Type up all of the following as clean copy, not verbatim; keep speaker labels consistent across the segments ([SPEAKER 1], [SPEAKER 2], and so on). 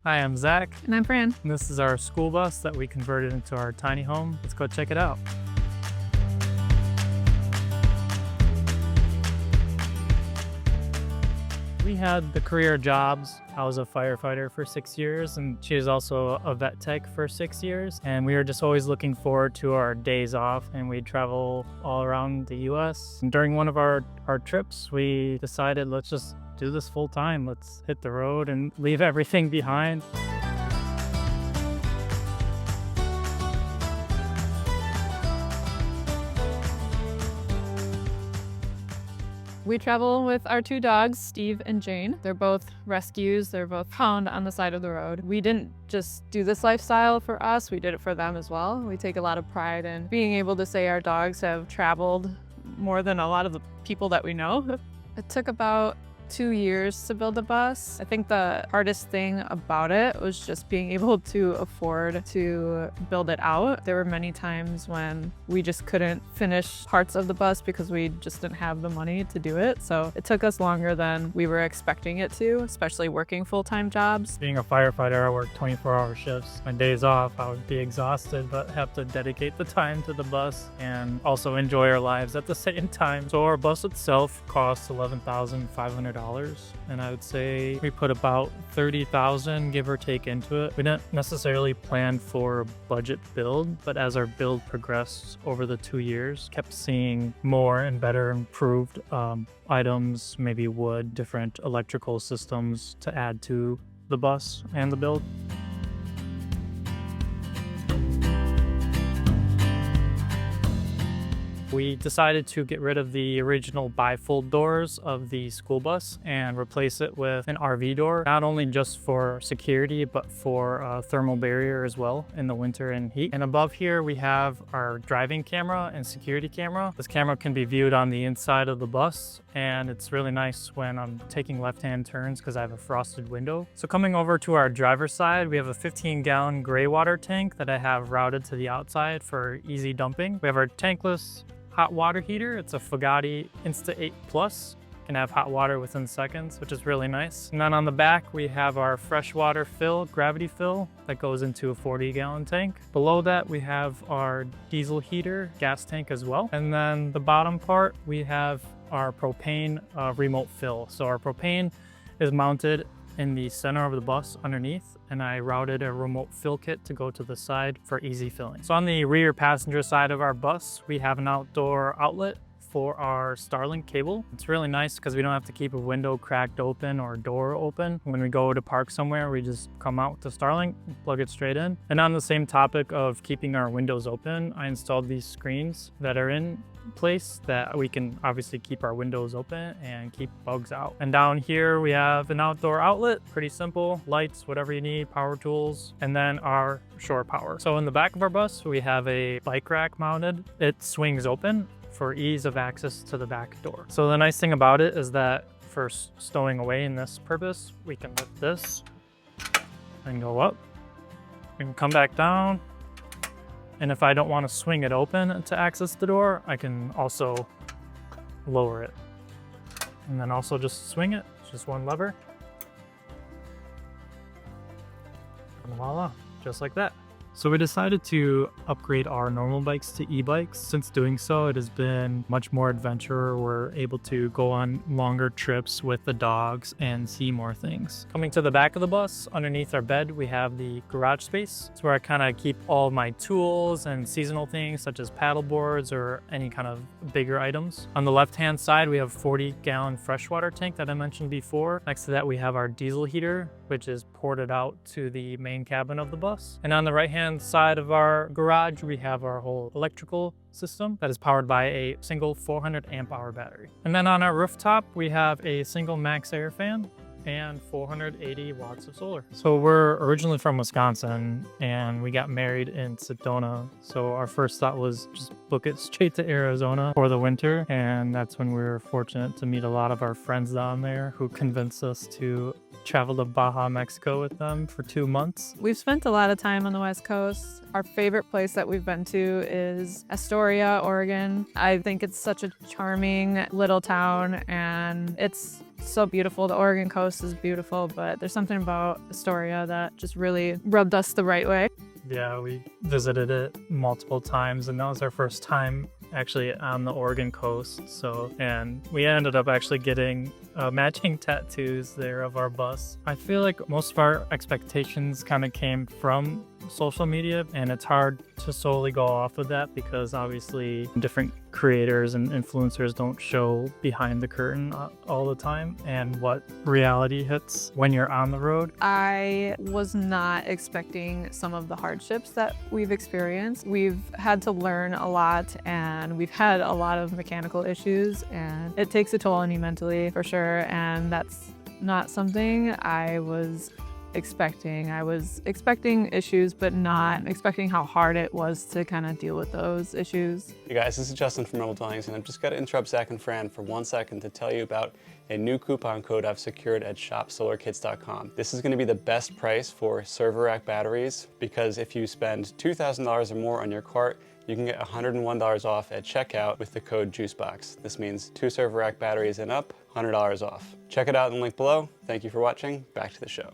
[SPEAKER 1] Hi, I'm Zach,
[SPEAKER 2] And I'm Fran.
[SPEAKER 1] and this is our school bus that we converted into our tiny home. Let's go check it out. We had the career jobs. I was a firefighter for 6 years, and she was also a vet tech for 6 years. And we were just always looking forward to our days off, and we'd travel all around the US. And during one of our trips, we decided, let's just do this full time. Let's hit the road and leave everything behind.
[SPEAKER 2] We travel with our two dogs, Steve and Jane. They're both rescues. They're both found on the side of the road. We didn't just do this lifestyle for us, we did it for them as well. We take a lot of pride in being able to say our dogs have traveled more than a lot of the people that we know. It took about 2 years to build a bus. I think the hardest thing about it was just being able to afford to build it out. There were many times when we just couldn't finish parts of the bus because we just didn't have the money to do it. So it took us longer than we were expecting it to, especially working full-time jobs.
[SPEAKER 1] Being a firefighter, I work 24-hour shifts. My days off, I would be exhausted, but have to dedicate the time to the bus and also enjoy our lives at the same time. So our bus itself costs $11,500. And I would say we put about $30,000 give or take into it. We didn't necessarily plan for a budget build, but as our build progressed over the 2 years, kept seeing more and better improved items, maybe wood, different electrical systems to add to the bus and the build. We decided to get rid of the original bifold doors of the school bus and replace it with an RV door, not only just for security, but for a thermal barrier as well in the winter and heat. And above here, we have our driving camera and security camera. This camera can be viewed on the inside of the bus, and it's really nice when I'm taking left-hand turns because I have a frosted window. So coming over to our driver's side, we have a 15-gallon gray water tank that I have routed to the outside for easy dumping. We have our tankless hot water heater. It's a Fugatti Insta 8 Plus. Can have hot water within seconds, which is really nice. And then on the back, we have our freshwater fill, gravity fill, that goes into a 40-gallon tank. Below that, we have our diesel heater, gas tank as well. And then the bottom part, we have our propane remote fill. So our propane is mounted in the center of the bus underneath, and I routed a remote fill kit to go to the side for easy filling. So on the rear passenger side of our bus, we have an outdoor outlet for our Starlink cable. It's really nice because we don't have to keep a window cracked open or a door open. When we go to park somewhere, we just come out with the Starlink, plug it straight in. And on the same topic of keeping our windows open, I installed these screens that are in place that we can obviously keep our windows open and keep bugs out. And down here we have an outdoor outlet, pretty simple, lights, whatever you need, power tools, and then our shore power. So in the back of our bus, we have a bike rack mounted. It swings open for ease of access to the back door. So the nice thing about it is that for stowing away in this purpose, we can lift this and go up. We can come back down. And if I don't want to swing it open to access the door, I can also lower it. And then also just swing it, it's just one lever. And voila, just like that. So we decided to upgrade our normal bikes to e-bikes. Since doing so, it has been much more adventure. We're able to go on longer trips with the dogs and see more things. Coming to the back of the bus, underneath our bed, we have the garage space. It's where I kind of keep all my tools and seasonal things such as paddle boards or any kind of bigger items. On the left-hand side, we have a 40-gallon freshwater tank that I mentioned before. Next to that, we have our diesel heater, which is ported out to the main cabin of the bus. And on the right-hand side of our garage, we have our whole electrical system that is powered by a single 400 amp hour battery. And then on our rooftop, we have a single max air fan and 480 watts of solar. So we're originally from Wisconsin and we got married in Sedona. So our first thought was just book it straight to Arizona for the winter. And that's when we were fortunate to meet a lot of our friends down there who convinced us to travel to Baja, Mexico with them for 2 months.
[SPEAKER 2] We've spent a lot of time on the West Coast. Our favorite place that we've been to is Astoria, Oregon. I think it's such a charming little town, and it's so beautiful. The Oregon coast is beautiful, but there's something about Astoria that just really rubbed us the right way.
[SPEAKER 1] Yeah, we visited it multiple times, and that was our first time actually on the Oregon coast. And we ended up actually getting matching tattoos there of our bus. I feel like most of our expectations kind of came from social media, and it's hard to solely go off of that because obviously different creators and influencers don't show behind the curtain all the time and what reality hits when you're on the road.
[SPEAKER 2] I was not expecting some of the hardships that we've experienced. We've had to learn a lot, and we've had a lot of mechanical issues, and it takes a toll on you mentally for sure, and that's not something I was expecting. I was expecting issues, but not expecting how hard it was to kind of deal with those issues.
[SPEAKER 3] Hey guys, this is Justin from Rebel Dwellings, and I've just got to interrupt Zach and Fran for 1 second to tell you about a new coupon code I've secured at shopsolarkits.com. This is going to be the best price for server rack batteries because if you spend $2,000 or more on your cart, you can get $101 off at checkout with the code JUICEBOX. This means 2 server rack batteries and up, $100 off. Check it out in the link below. Thank you for watching. Back to the show.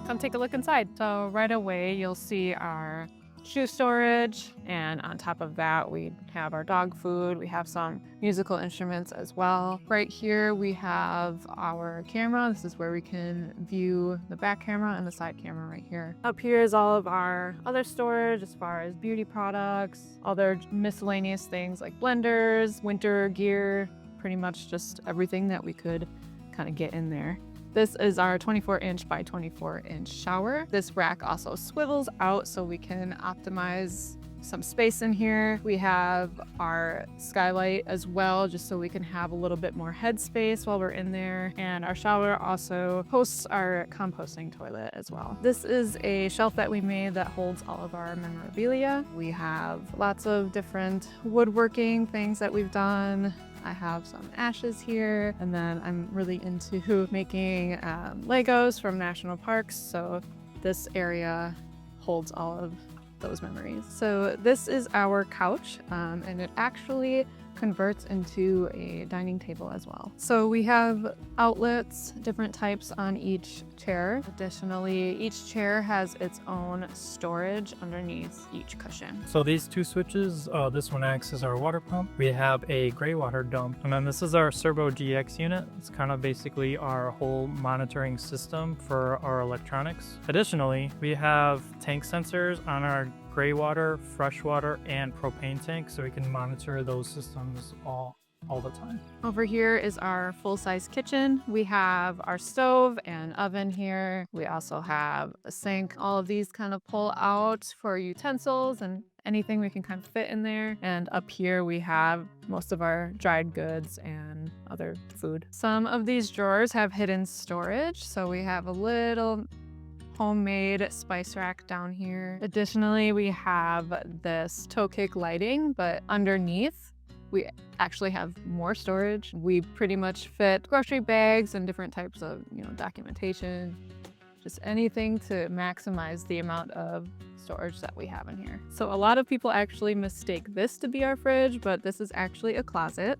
[SPEAKER 2] Come take a look inside. So right away you'll see our shoe storage, and on top of that we have our dog food. We have some musical instruments as well. Right here we have our camera. This is where we can view the back camera and the side camera right here. Up here is all of our other storage as far as beauty products, other miscellaneous things like blenders, winter gear, pretty much just everything that we could kind of get in there. This is our 24-inch by 24-inch shower. This rack also swivels out so we can optimize some space in here. We have our skylight as well, just so we can have a little bit more headspace while we're in there. And our shower also hosts our composting toilet as well. This is a shelf that we made that holds all of our memorabilia. We have lots of different woodworking things that we've done. I have some ashes here, and then I'm really into making Legos from national parks, so this area holds all of those memories. So this is our couch, and it actually converts into a dining table as well. So we have outlets, different types on each chair. Additionally, each chair has its own storage underneath each cushion.
[SPEAKER 1] So these two switches, this one acts as our water pump. We have a gray water dump, and then this is our Servo GX unit. It's kind of basically our whole monitoring system for our electronics. Additionally, we have tank sensors on our gray water, freshwater, and propane tank, so we can monitor those systems all the time.
[SPEAKER 2] Over here is our full-size kitchen. We have our stove and oven here. We also have a sink. All of these kind of pull out for utensils and anything we can kind of fit in there. And up here we have most of our dried goods and other food. Some of these drawers have hidden storage, so we have a little homemade spice rack down here. Additionally, we have this toe kick lighting, but underneath we actually have more storage. We pretty much fit grocery bags and different types of, documentation, just anything to maximize the amount of storage that we have in here. So a lot of people actually mistake this to be our fridge, but this is actually a closet.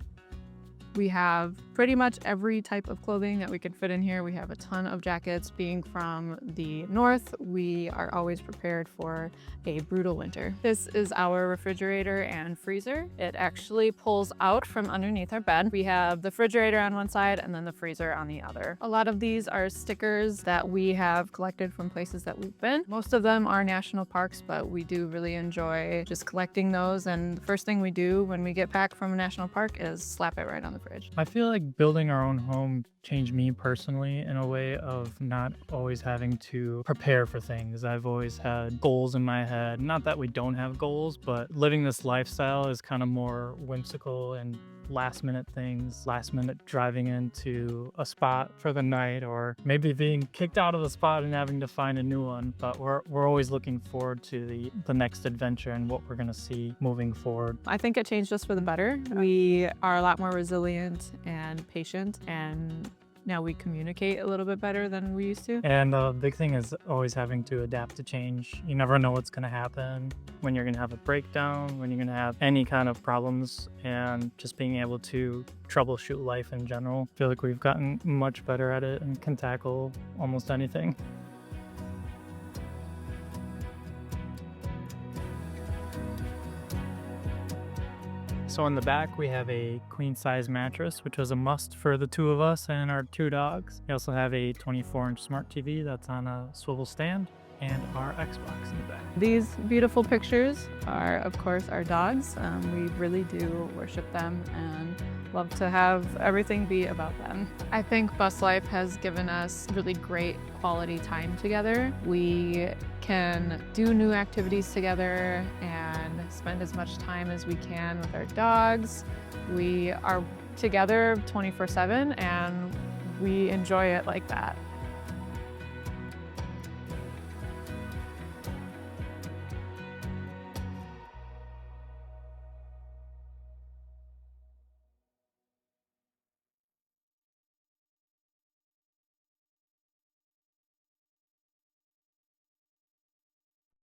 [SPEAKER 2] We have pretty much every type of clothing that we can fit in here. We have a ton of jackets. Being from the north, we are always prepared for a brutal winter. This is our refrigerator and freezer. It actually pulls out from underneath our bed. We have the refrigerator on one side and then the freezer on the other. A lot of these are stickers that we have collected from places that we've been. Most of them are national parks, but we do really enjoy just collecting those. And the first thing we do when we get back from a national park is slap it right on the fridge.
[SPEAKER 1] I feel like building our own home changed me personally in a way of not always having to prepare for things. I've always had goals in my head. Not that we don't have goals, but living this lifestyle is kind of more whimsical and last minute things, last minute driving into a spot for the night, or maybe being kicked out of the spot and having to find a new one. But we're always looking forward to the next adventure and what we're gonna see moving forward.
[SPEAKER 2] I think it changed us for the better. We are a lot more resilient and patient, and Now we communicate a little bit better than we used to.
[SPEAKER 1] And the big thing is always having to adapt to change. You never know what's going to happen, when you're going to have a breakdown, when you're going to have any kind of problems, and just being able to troubleshoot life in general. I feel like we've gotten much better at it and can tackle almost anything. So in the back, we have a queen size mattress, which was a must for the two of us and our two dogs. We also have a 24-inch smart TV that's on a swivel stand, and our Xbox in the back.
[SPEAKER 2] These beautiful pictures are, of course, our dogs. We really do worship them and love to have everything be about them. I think bus life has given us really great quality time together. We can do new activities together and spend as much time as we can with our dogs. We are together 24/7 and we enjoy it like that.